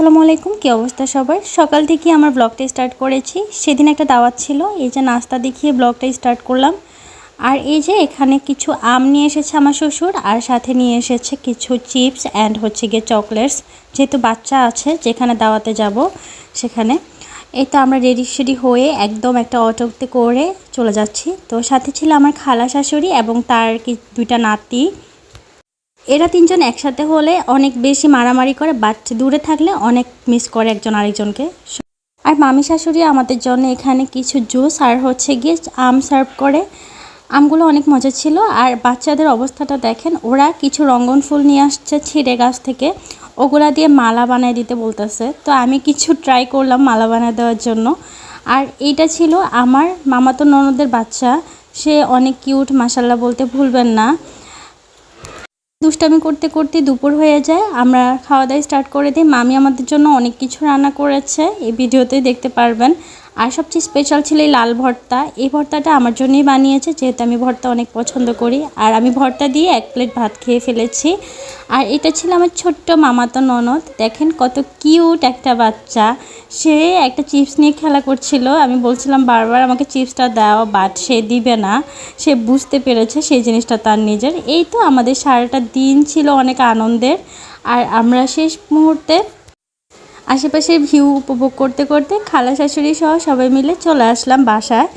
আসসালামু আলাইকুম, কি অবস্থা সবার? সকাল থেকে আমার ব্লগটা স্টার্ট করেছি। সেদিন একটা দাওয়াত ছিল, এই যে নাস্তা দেখিয়ে ব্লগটা স্টার্ট করলাম। আর এই যে এখানে কিছু আম নিয়ে এসেছে আমার শ্বশুর, আর সাথে নিয়ে এসেছে কিছু চিপস অ্যান্ড হচ্ছে গিয়ে চকলেটস, যেহেতু বাচ্চা আছে যেখানে দাওয়াতে যাব সেখানে। এই তো আমরা রেডি হয়ে একদম একটা অটোতে করে চলে যাচ্ছি। তো সাথে ছিল আমার খালা শাশুড়ি এবং তার দুইটা নাতি। এরা তিনজন একসাথে হলে অনেক বেশি মারামারি করে, বাট দূরে থাকলে অনেক মিস করে একজন আরেকজনকে। আর মামি শাশুড়ি আমাদের জন্য এখানে কিছু জুস আর হচ্ছে গিয়ে আম সার্ভ করে। আমগুলো অনেক মজা ছিল। আর বাচ্চাদের অবস্থাটা দেখেন, ওরা কিছু রঙ্গন ফুল নিয়ে আসছে ছিঁড়ে গাছ থেকে, ওগুলা দিয়ে মালা বানায় দিতে বলতেছে। তো আমি কিছু ট্রাই করলাম মালা বানায় দেওয়ার জন্য। আর এইটা ছিল আমার মামাতো ননদের বাচ্চা, সে অনেক কিউট, মাশাল্লাহ বলতে ভুলবেন না। দুষ্টামি করতে করতে দুপুর হয়ে যায়, আমরা খাওয়া দাওয়া স্টার্ট করে দিই। মামি আমাদের জন্য অনেক কিছু রান্না করেছে, এই ভিডিওতেই দেখতে পারবেন। আর সবচেয়ে স্পেশাল ছিল এই লাল ভর্তা। এই ভর্তাটা আমার জন্যই বানিয়েছে, যেহেতু আমি ভর্তা অনেক পছন্দ করি। আর আমি ভর্তা দিয়ে 1 প্লেট ভাত খেয়ে ফেলেছি। আর এটা ছিল আমার ছোট্ট মামাতো ননদ, দেখেন কত কিউট একটা বাচ্চা। সে একটা চিপস নিয়ে খেলা করছিল, আমি বলছিলাম বারবার আমাকে চিপসটা দাও, বাট সে দিবে না। সে বুঝতে পেরেছে সেই জিনিসটা তার নিজের। এই তো আমাদের সারাটা দিন ছিল অনেক আনন্দের। আর আমরা শেষ মুহূর্তে আশেপাশের ভিউ উপভোগ করতে করতে খালা শাশুড়ি সহ সবাই মিলে চলে আসলাম বাসায়।